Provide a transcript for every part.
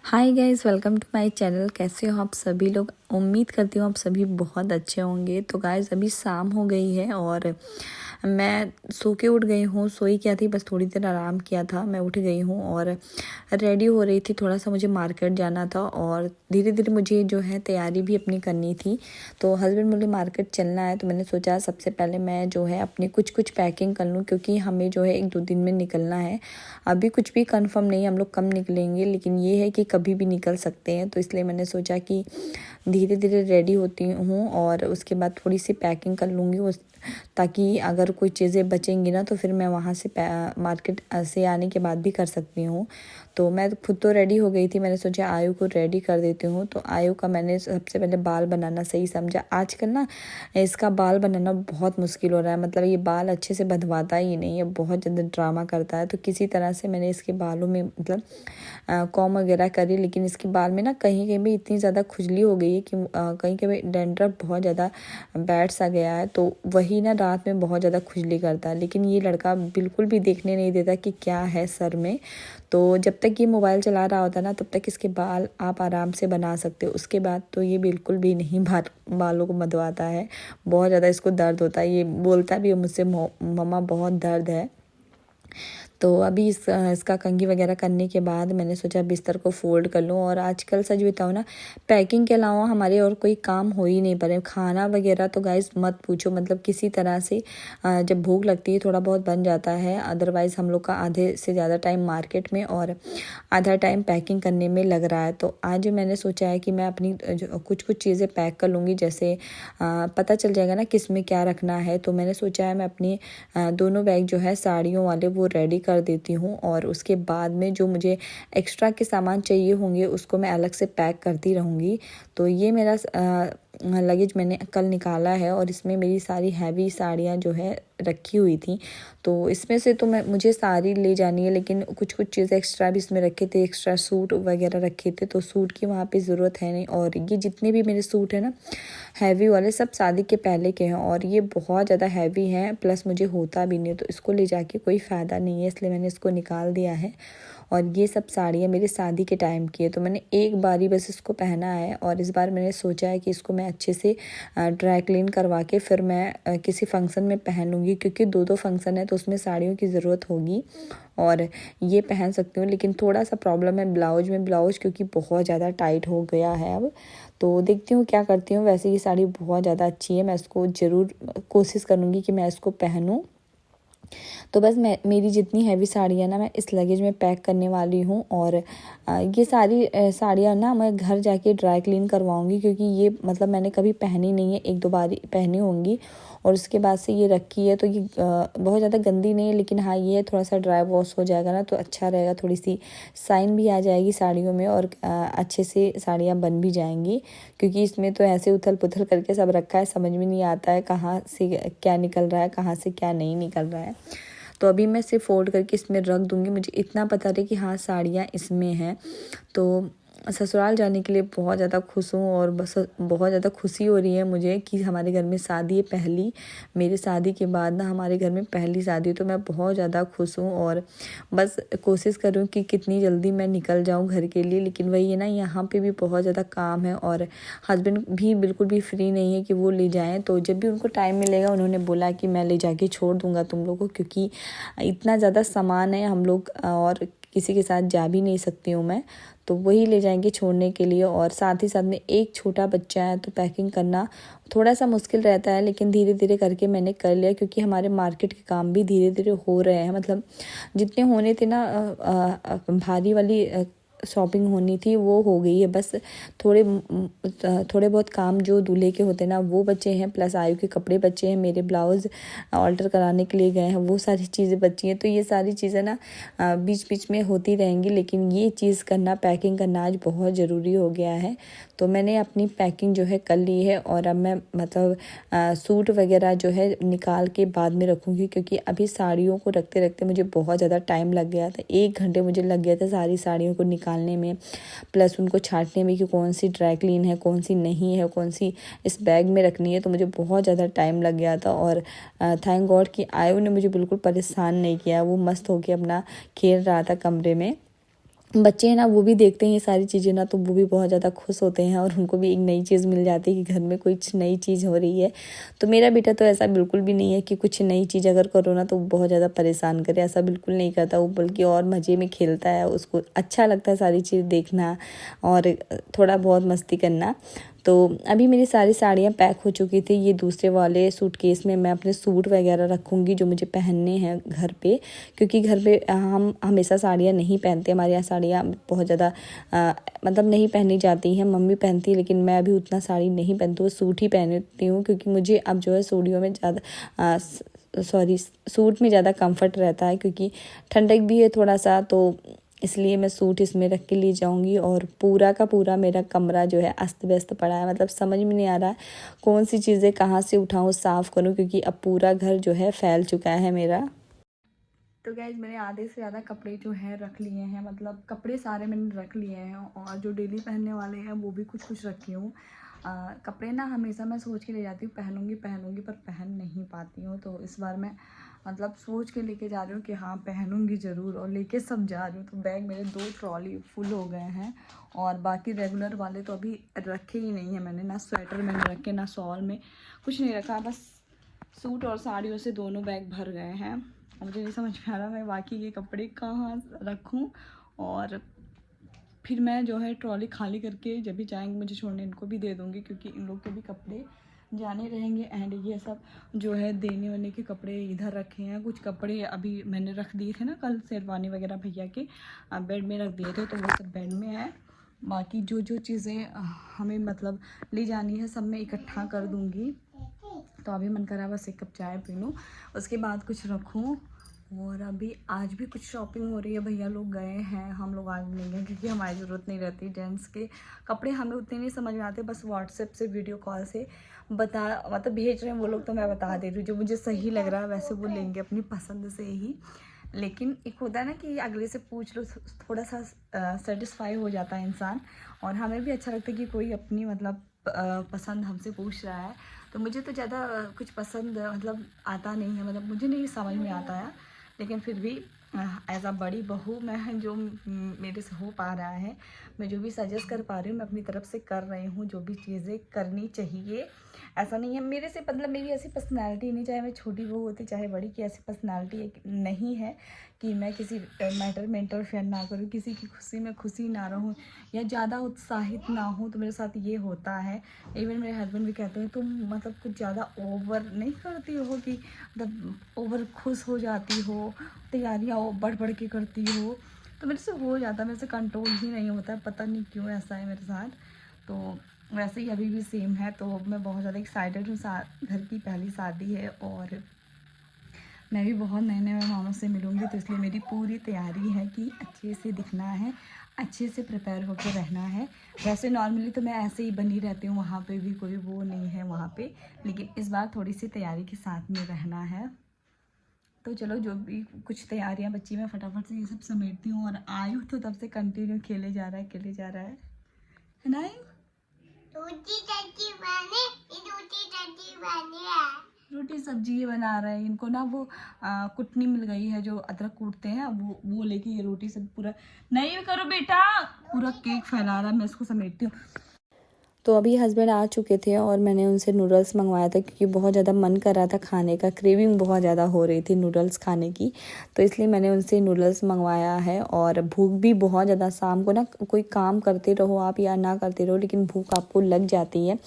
Hi guys, welcome to my channel. कैसे हो आप सभी लोग? उम्मीद करती हूँ आप सभी बहुत अच्छे होंगे। तो गाइस अभी शाम हो गई है और मैं सो के उठ गई हूँ। सोई क्या थी, बस थोड़ी देर आराम किया था। मैं उठ गई हूँ और रेडी हो रही थी। थोड़ा सा मुझे मार्केट जाना था और धीरे धीरे मुझे जो है तैयारी भी अपनी करनी थी। तो हस्बैंड बोले मार्केट चलना है, तो मैंने सोचा सबसे पहले मैं जो है अपनी कुछ पैकिंग कर लूँ, क्योंकि हमें जो है 1-2 दिन में निकलना है। अभी कुछ भी कंफर्म नहीं है, हम लोग कब निकलेंगे, लेकिन ये है कि कभी भी निकल सकते हैं। तो इसलिए मैंने सोचा कि धीरे धीरे रेडी होती हूँ और उसके बाद थोड़ी सी पैकिंग कर लूँगी उस, ताकि अगर कोई चीज़ें बचेंगी ना तो फिर मैं वहाँ से मार्केट से आने के बाद भी कर सकती हूँ। तो मैं खुद तो रेडी हो गई थी, मैंने सोचा आयु को रेडी कर देती हूँ। तो आयु का मैंने सबसे पहले बाल बनाना सही समझा। आजकल ना इसका बाल बनाना बहुत मुश्किल हो रहा है, मतलब ये बाल अच्छे से बंधवाता ही नहीं है, बहुत ज़्यादा ड्रामा करता है। तो किसी तरह से मैंने इसके बालों में मतलब कॉम वगैरह करी, लेकिन इसके बाल में ना कहीं कहीं भी इतनी ज़्यादा खुजली हो गई है कि कहीं कहीं डैंड्रफ बहुत ज़्यादा बैठ सा गया है। तो वही ना रात में बहुत ज़्यादा खुजली करता है, लेकिन ये लड़का बिल्कुल भी देखने नहीं देता कि क्या है सर में। तो जब तक ये मोबाइल चला रहा होता है ना, तब तक इसके बाल आप आराम से बना सकते हो। उसके बाद तो ये बिल्कुल भी नहीं बालों को मदवाता है। बहुत ज़्यादा इसको दर्द होता है, ये बोलता भी है मुझसे मम्मा बहुत दर्द है। तो अभी इसका कंघी वगैरह करने के बाद मैंने सोचा बिस्तर को फोल्ड कर लूँ। और आजकल सच बताऊँ ना, पैकिंग के अलावा हमारे और कोई काम हो ही नहीं पा रहे। खाना वगैरह तो गाइस मत पूछो, मतलब किसी तरह से जब भूख लगती है थोड़ा बहुत बन जाता है, अदरवाइज़ हम लोग का आधे से ज़्यादा टाइम मार्केट में और आधा टाइम पैकिंग करने में लग रहा है। तो आज मैंने सोचा है कि मैं अपनी कुछ चीज़ें पैक कर लूँगी, जैसे पता चल जाएगा ना किस में क्या रखना है। तो मैंने सोचा है मैं अपनी दोनों बैग जो है साड़ियों वाले वो रेडी कर देती हूँ, और उसके बाद में जो मुझे एक्स्ट्रा के सामान चाहिए होंगे उसको मैं अलग से पैक करती रहूँगी। तो ये मेरा लगेज मैंने कल निकाला है और इसमें मेरी सारी हैवी साड़ियाँ जो है रखी हुई थी। तो इसमें से तो मुझे सारी ले जानी है, लेकिन कुछ चीज़ें एक्स्ट्रा भी इसमें रखे थे, एक्स्ट्रा सूट वगैरह रखे थे। तो सूट की वहाँ पे ज़रूरत है नहीं। और ये जितने भी मेरे सूट हैं ना हैवी वाले, सब शादी के पहले के हैं और ये बहुत ज़्यादा हैवी हैं, प्लस मुझे होता भी नहीं है, तो इसको ले जाके कोई फ़ायदा नहीं है, इसलिए मैंने इसको निकाल दिया है। और ये सब साड़ियाँ मेरी शादी के टाइम की है, तो मैंने एक बार ही बस इसको पहना है। और इस बार मैंने सोचा है कि इसको मैं अच्छे से ड्राई क्लीन करवा के फिर मैं किसी फंक्शन में पहन लूँगी, क्योंकि 2 फंक्शन है तो उसमें साड़ियों की ज़रूरत होगी। और ये पहन सकती हूँ, लेकिन थोड़ा सा प्रॉब्लम है ब्लाउज क्योंकि बहुत ज़्यादा टाइट हो गया है अब। तो देखती हूँ क्या करती हूँ। वैसे ये साड़ी बहुत ज़्यादा अच्छी है, मैं इसको ज़रूर कोशिश करूँगी कि मैं इसको पहनूँ। तो बस मेरी जितनी हैवी साड़ियाँ ना मैं इस लगेज में पैक करने वाली हूँ। और ये सारी साड़ियाँ ना मैं घर जाके ड्राई क्लीन करवाऊँगी, क्योंकि ये मतलब मैंने कभी पहनी नहीं है, 1-2 बार ही पहनी होंगी। और उसके बाद से ये रखी है, तो ये बहुत ज़्यादा गंदी नहीं है, लेकिन हाँ ये है थोड़ा सा ड्राई वॉश हो जाएगा ना तो अच्छा रहेगा, थोड़ी सी शाइन भी आ जाएगी साड़ियों में और अच्छे से साड़ियाँ बन भी जाएंगी। क्योंकि इसमें तो ऐसे उथल पुथल करके सब रखा है, समझ में नहीं आता है कहाँ से क्या निकल रहा है, कहाँ से क्या नहीं निकल रहा है। तो अभी मैं इसे फोल्ड करके इसमें रख दूँगी। मुझे इतना पता रहे कि हाँ साड़ियाँ इसमें हैं। तो ससुराल जाने के लिए बहुत ज़्यादा खुश हूँ और बस बहुत ज़्यादा खुशी हो रही है मुझे कि हमारे घर में शादी है पहली। मेरी शादी के बाद ना हमारे घर में पहली शादी है, तो मैं बहुत ज़्यादा खुश हूँ। और बस कोशिश करूँ कि कितनी जल्दी मैं निकल जाऊँ घर के लिए। लेकिन वही है ना, यहाँ पे भी बहुत ज़्यादा काम है और हस्बैंड भी बिल्कुल भी फ्री नहीं है कि वो ले जाएँ। तो जब भी उनको टाइम मिलेगा उन्होंने बोला कि मैं ले जाके छोड़ दूँगा तुम लोगों को, क्योंकि इतना ज़्यादा सामान है हम लोग और किसी के साथ जा भी नहीं सकती हूँ मैं। तो वही ले जाएंगे छोड़ने के लिए। और साथ ही साथ में एक छोटा बच्चा है, तो पैकिंग करना थोड़ा सा मुश्किल रहता है, लेकिन धीरे धीरे करके मैंने कर लिया, क्योंकि हमारे मार्केट के काम भी धीरे धीरे हो रहे हैं। मतलब जितने होने थे ना भारी वाली शॉपिंग होनी थी वो हो गई है। बस थोड़े बहुत काम जो दूल्हे के होते हैं ना वो बचे हैं, प्लस आयु के कपड़े बचे हैं, मेरे ब्लाउज़ ऑल्टर कराने के लिए गए हैं, वो सारी चीज़ें बची हैं। तो ये सारी चीज़ें ना बीच बीच में होती रहेंगी, लेकिन ये चीज़ करना, पैकिंग करना आज बहुत ज़रूरी हो गया है। तो मैंने अपनी पैकिंग जो है कर ली है और अब मैं मतलब सूट वगैरह जो है निकाल के बाद में रखूँगी, क्योंकि अभी साड़ियों को रखते रखते मुझे बहुत ज़्यादा टाइम लग गया था। 1 घंटे मुझे लग गया था सारी साड़ियों को निकालने में, प्लस उनको छाँटने में कि कौन सी ड्राई क्लीन है, कौन सी नहीं है, कौन सी इस बैग में रखनी है। तो मुझे बहुत ज़्यादा टाइम लग गया था। और थैंक गॉड कि आयु ने मुझे बिल्कुल परेशान नहीं किया, वो मस्त होके अपना खेल रहा था कमरे में। बच्चे हैं ना, वो भी देखते हैं ये सारी चीज़ें ना, तो वो भी बहुत ज़्यादा खुश होते हैं और उनको भी एक नई चीज़ मिल जाती है कि घर में कुछ नई चीज़ हो रही है। तो मेरा बेटा तो ऐसा बिल्कुल भी नहीं है कि कुछ नई चीज़ अगर करो ना तो वो बहुत ज़्यादा परेशान करे, ऐसा बिल्कुल नहीं करता वो, बल्कि और मज़े में खेलता है, उसको अच्छा लगता है सारी चीज़ देखना और थोड़ा बहुत मस्ती करना। तो अभी मेरी सारी साड़ियाँ पैक हो चुकी थी। ये दूसरे वाले सूटकेस में मैं अपने सूट वगैरह रखूँगी जो मुझे पहनने हैं घर पे, क्योंकि घर पे हम हमेशा साड़ियाँ नहीं पहनते, हमारे यहाँ साड़ियाँ बहुत ज़्यादा मतलब नहीं पहनी जाती हैं, मम्मी पहनती है, लेकिन मैं अभी उतना साड़ी नहीं पहनती हूँ, सूट ही पहनती हूँ, क्योंकि मुझे अब जो है सूडियों में ज़्यादा सूट में ज़्यादा कंफर्ट रहता है, क्योंकि ठंडक भी है थोड़ा सा, तो इसलिए मैं सूट इसमें रख के ले जाऊंगी। और पूरा का पूरा मेरा कमरा जो है अस्त व्यस्त पड़ा है, मतलब समझ में नहीं आ रहा है कौन सी चीज़ें कहाँ से उठाऊँ, साफ़ करूँ, क्योंकि अब पूरा घर जो है फैल चुका है मेरा। तो गाइज मैंने आधे से ज़्यादा कपड़े जो है रख लिए हैं, मतलब कपड़े सारे मैंने रख लिए हैं, और जो डेली पहनने वाले हैं वो भी कुछ कुछ रखी हूँ। कपड़े ना हमेशा मैं सोच के ले जाती हूँ पहनूंगी पहनूंगी, पर पहन नहीं पाती हूँ। तो इस बार मैं मतलब सोच के लेके जा रही हूँ कि हाँ पहनूंगी ज़रूर, और लेके सब जा रही हूँ। तो बैग मेरे 2 ट्रॉली फुल हो गए हैं, और बाकी रेगुलर वाले तो अभी रखे ही नहीं है मैंने, ना स्वेटर मैंने रखे, ना शॉल में कुछ नहीं रखा, बस सूट और साड़ियों से दोनों बैग भर गए हैं। मुझे नहीं समझ में आ रहा मैं बाकी के कपड़े कहाँ रखूँ, और फिर मैं जो है ट्रॉली खाली करके जब भी जाएंगे मुझे छोड़ने इनको भी दे दूँगी, क्योंकि इन लोग के भी कपड़े जाने रहेंगे। एंड ये सब जो है देने वाने के कपड़े इधर रखे हैं, कुछ कपड़े अभी मैंने रख दिए थे ना कल, शेरवानी वगैरह भैया के बेड में रख दिए थे, तो वो सब बेड में है। बाकी जो जो चीज़ें हमें मतलब ले जानी है सब मैं इकट्ठा कर दूँगी। तो अभी मन करा बस एक कप चाय पी लूँ, उसके बाद कुछ रखूँ। और अभी आज भी कुछ शॉपिंग हो रही है, भैया लोग गए हैं, हम लोग आज नहीं गए, क्योंकि हमारी ज़रूरत नहीं रहती। जेंट्स के कपड़े हमें उतने नहीं समझ में आते, बस व्हाट्सएप से वीडियो कॉल से बता मतलब भेज रहे हैं वो लोग, तो मैं बता दे रही हूँ जो मुझे सही लग रहा है वैसे वो लेंगे अपनी पसंद से ही। लेकिन एक होता है ना कि अगले से पूछ लो, थोड़ा सा सेटिस्फाई हो जाता है इंसान, और हमें भी अच्छा लगता है कि कोई अपनी मतलब पसंद हमसे पूछ रहा है। तो मुझे तो ज़्यादा कुछ पसंद मतलब आता नहीं है, मतलब मुझे नहीं समझ में आता है, लेकिन फिर भी एज अ बड़ी बहू मैं जो मेरे से हो पा रहा है, मैं जो भी सजेस्ट कर पा रही हूँ मैं अपनी तरफ से कर रही हूँ, जो भी चीज़ें करनी चाहिए। ऐसा नहीं है मेरे से मतलब मेरी ऐसी पर्सनैलिटी नहीं, चाहे मैं छोटी बहू होती चाहे बड़ी, की ऐसी पर्सनैलिटी नहीं है कि मैं किसी मैटर में इंटरफेयर ना करूँ, किसी की खुशी में खुशी ना रहूँ, या ज़्यादा उत्साहित ना हूँ। तो मेरे साथ ये होता है। इवन मेरे हस्बैंड भी कहते हैं तुम मतलब कुछ ज़्यादा ओवर नहीं करती हो, कि मतलब ओवर खुश हो जाती हो, तैयारियाँ बढ़ बढ़ के करती हो। तो मेरे से हो जाता है, मेरे से कंट्रोल ही नहीं होता है, पता नहीं क्यों ऐसा है मेरे साथ। तो वैसे ही अभी भी सेम है। तो मैं बहुत ज़्यादा एक्साइटेड हूँ, घर की पहली शादी है, और मैं भी बहुत नए नए मेहमानों से मिलूँगी, तो इसलिए मेरी पूरी तैयारी है कि अच्छे से दिखना है, अच्छे से प्रिपेयर होकर रहना है। वैसे नॉर्मली तो मैं ऐसे ही बनी रहती हूँ, वहाँ पे भी कोई वो नहीं है वहाँ पे, लेकिन इस बार थोड़ी सी तैयारी के साथ में रहना है। तो चलो जो भी कुछ तैयारियाँ बच्ची मैं फटाफट से ये सब समेटती हूँ, और आयु तो तब से कंटिन्यू खेले जा रहा है ना। रोटी सब्जी ये बना रहे हैं। इनको ना वो कुटनी मिल गई है जो अदरक कूटते हैं, वो लेके ये रोटी सब पूरा नहीं करो बेटा, पूरा केक फैला रहा है, मैं इसको समेटती हूँ। तो अभी हस्बैंड आ चुके थे और मैंने उनसे नूडल्स मंगवाया था, क्योंकि बहुत ज़्यादा मन कर रहा था खाने का, क्रेविंग बहुत ज़्यादा हो रही थी नूडल्स खाने की। तो इसलिए मैंने उनसे नूडल्स मंगवाया है। और भूख भी बहुत ज़्यादा, शाम को ना कोई काम करते रहो आप या ना करते रहो, लेकिन भूख आपको लग जाती है।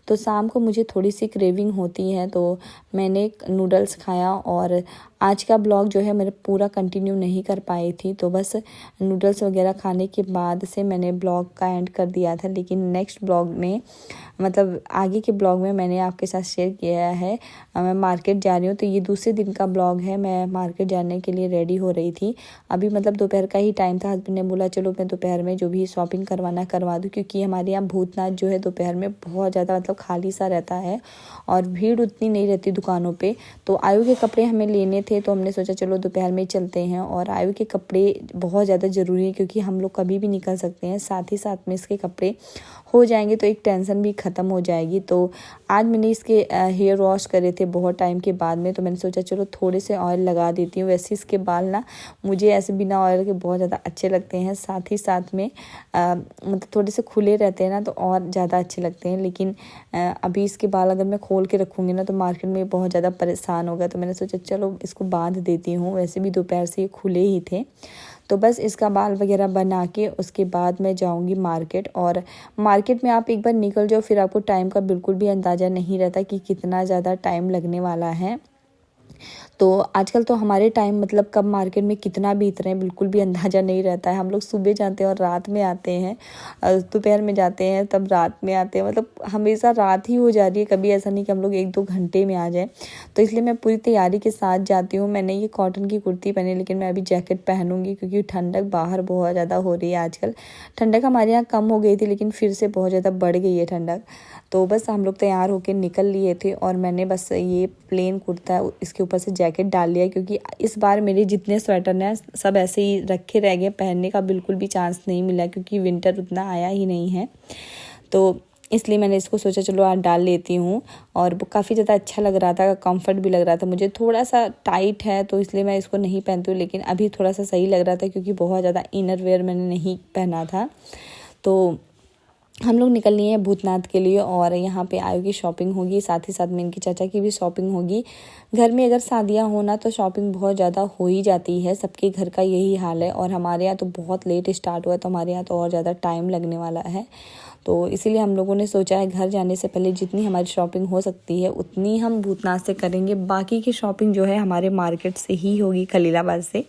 तो शाम को मुझे थोड़ी सी क्रेविंग होती है, तो मैंने नूडल्स खाया। और आज का ब्लॉग जो है मेरा पूरा कंटिन्यू नहीं कर पाई थी, तो बस नूडल्स वगैरह खाने के बाद से मैंने ब्लॉग का एंड कर दिया था। लेकिन नेक्स्ट ब्लॉग में मतलब आगे के ब्लॉग में मैंने आपके साथ शेयर किया है मैं मार्केट जा रही हूँ। तो ये दूसरे दिन का ब्लॉग है, मैं मार्केट जाने के लिए रेडी हो रही थी। अभी मतलब दोपहर का ही टाइम था, हस्बैंड ने बोला चलो मैं दोपहर में जो भी शॉपिंग करवाना करवा दूँ, क्योंकि हमारे यहाँ भूतनाथ जो है दोपहर में बहुत ज़्यादा मतलब मतलब खाली सा रहता है और भीड़ उतनी नहीं रहती दुकानों पे। तो आयु के कपड़े हमें लेने थे तो हमने सोचा चलो दोपहर में चलते हैं। और आयु के कपड़े बहुत ज़्यादा ज़रूरी है क्योंकि हम लोग कभी भी निकल सकते हैं, साथ ही साथ में इसके कपड़े हो जाएंगे तो एक टेंशन भी ख़त्म हो जाएगी। तो आज मैंने इसके हेयर वॉश करे थे बहुत टाइम के बाद में, तो मैंने सोचा चलो थोड़े से ऑयल लगा देती हूँ। वैसे इसके बाल ना मुझे ऐसे बिना ऑयल के बहुत ज़्यादा अच्छे लगते हैं, साथ ही साथ में मतलब थोड़े से खुले रहते हैं ना तो और ज़्यादा अच्छे लगते हैं। लेकिन अभी इसके बाल अगर मैं खोल के रखूँगी ना तो मार्केट में बहुत ज़्यादा परेशान होगा, तो मैंने सोचा चलो इसको बांध देती हूँ। वैसे भी दोपहर से ये खुले ही थे, तो बस इसका बाल वगैरह बना के उसके बाद मैं जाऊंगी मार्केट। और मार्केट में आप एक बार निकल जाओ फिर आपको टाइम का बिल्कुल भी अंदाज़ा नहीं रहता कि कितना ज़्यादा टाइम लगने वाला है। तो आजकल तो हमारे टाइम मतलब कब मार्केट में कितना बीत रहे हैं बिल्कुल भी अंदाज़ा नहीं रहता है। हम लोग सुबह जाते हैं और रात में आते हैं, दोपहर में जाते हैं तब रात में आते हैं, मतलब हमेशा रात ही हो जा रही है। कभी ऐसा नहीं कि हम लोग 1-2 घंटे में आ जाए। तो इसलिए मैं पूरी तैयारी के साथ जाती हूँ। मैंने ये कॉटन की कुर्ती पहनी, लेकिन मैं अभी जैकेट पहनूंगी क्योंकि ठंडक बाहर बहुत ज़्यादा हो रही है आजकल। ठंडक हमारे यहाँ कम हो गई थी लेकिन फिर से बहुत ज़्यादा बढ़ गई है ठंडक। तो बस हम लोग तैयार होकर निकल लिए थे और मैंने बस ये प्लेन कुर्ता इसके ऊपर से जैकेट डाल लिया क्योंकि इस बार मेरे जितने स्वेटर हैं सब ऐसे ही रखे रह गए, पहनने का बिल्कुल भी चांस नहीं मिला क्योंकि विंटर उतना आया ही नहीं है। तो इसलिए मैंने इसको सोचा चलो आज डाल लेती हूँ। और वो काफ़ी ज़्यादा अच्छा लग रहा था, कंफर्ट भी लग रहा था मुझे। थोड़ा सा टाइट है तो इसलिए मैं इसको नहीं पहनती हूँ, लेकिन अभी थोड़ा सा सही लग रहा था क्योंकि बहुत ज़्यादा इनर वेयर मैंने नहीं पहना था। तो हम लोग निकल लिए हैं भूतनाथ के लिए और यहाँ पे आयु की शॉपिंग होगी, साथ ही साथ में इनकी चाचा की भी शॉपिंग होगी। घर में अगर शादियाँ होना तो शॉपिंग बहुत ज़्यादा हो ही जाती है, सबके घर का यही हाल है। और हमारे यहाँ तो बहुत लेट स्टार्ट हुआ, तो हमारे यहाँ तो और ज़्यादा टाइम लगने वाला है। तो इसीलिए हम लोगों ने सोचा है घर जाने से पहले जितनी हमारी शॉपिंग हो सकती है उतनी हम भूतनाथ से करेंगे, बाकी की शॉपिंग जो है हमारे मार्केट से ही होगी, खलीलाबाद से।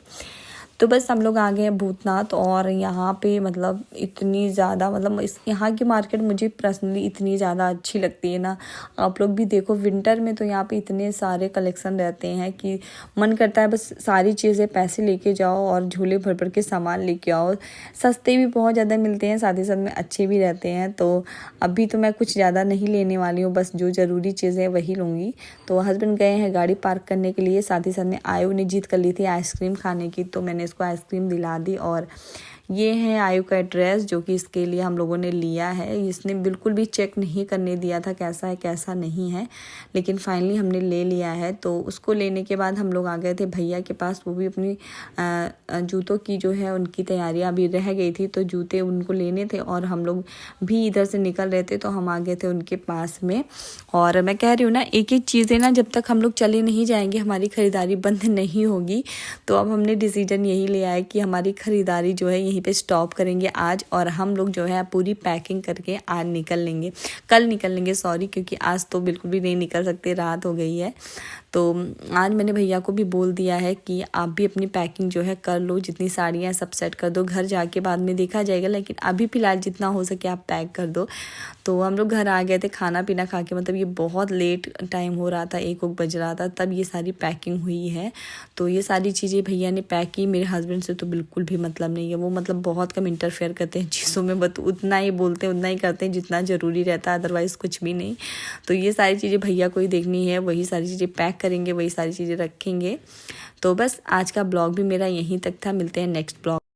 तो बस हम लोग आ गए हैं भूतनाथ और यहाँ पे मतलब इतनी ज़्यादा मतलब इस यहाँ की मार्केट मुझे पर्सनली इतनी ज़्यादा अच्छी लगती है ना। आप लोग भी देखो विंटर में तो यहाँ पे इतने सारे कलेक्शन रहते हैं कि मन करता है बस सारी चीज़ें पैसे लेके जाओ और झोले भर भर के सामान लेके आओ। सस्ते भी बहुत ज़्यादा मिलते हैं, साथ ही साथ में अच्छे भी रहते हैं। तो अभी तो मैं कुछ ज़्यादा नहीं लेने वाली हूँ, बस जो ज़रूरी चीज़ें वही लूँगी। तो हस्बैंड गए हैं गाड़ी पार्क करने के लिए, साथ ही साथ में आयु ने जिद कर ली थी आइसक्रीम खाने की, तो मैंने इसको आइसक्रीम दिला दी। और ये है आयु का ड्रेस जो कि इसके लिए हम लोगों ने लिया है। इसने बिल्कुल भी चेक नहीं करने दिया था कैसा है कैसा नहीं है, लेकिन फाइनली हमने ले लिया है। तो उसको लेने के बाद हम लोग आ गए थे भैया के पास, वो भी अपनी जूतों की जो है उनकी तैयारियां अभी रह गई थी, तो जूते उनको लेने थे और हम लोग भी इधर से निकल रहे थे, तो हम आ गए थे उनके पास में। और मैं कह रही हूँ ना एक एक चीज़ें ना जब तक हम लोग चले नहीं जाएंगे हमारी ख़रीदारी बंद नहीं होगी। तो अब हमने डिसीजन यही लिया है कि हमारी ख़रीदारी जो है यहीं पे स्टॉप करेंगे आज, और हम लोग जो है पूरी पैकिंग करके आज निकल लेंगे, कल निकल लेंगे सॉरी, क्योंकि आज तो बिल्कुल भी नहीं निकल सकते, रात हो गई है। तो आज मैंने भैया को भी बोल दिया है कि आप भी अपनी पैकिंग जो है कर लो, जितनी साड़ियाँ सब सेट कर दो, घर जाके बाद में देखा जाएगा, लेकिन अभी फ़िलहाल जितना हो सके आप पैक कर दो। तो हम लोग घर आ गए थे खाना पीना खा के, मतलब ये बहुत लेट टाइम हो रहा था, 1 बज रहा था, तब ये सारी पैकिंग हुई है। तो ये सारी चीज़ें भैया ने पैक की। मेरे हस्बैंड से तो बिल्कुल भी मतलब नहीं है, वो मतलब बहुत कम इंटरफेयर करते हैं चीज़ों में, बस उतना ही बोलते हैं उतना ही करते हैं जितना ज़रूरी रहता है, अदरवाइज़ कुछ भी नहीं। तो ये सारी चीज़ें भैया को ही देखनी है, वही सारी चीज़ें पैक करेंगे, वही सारी चीज़ें रखेंगे। तो बस आज का ब्लॉग भी मेरा यहीं तक था, मिलते हैं नेक्स्ट ब्लॉग।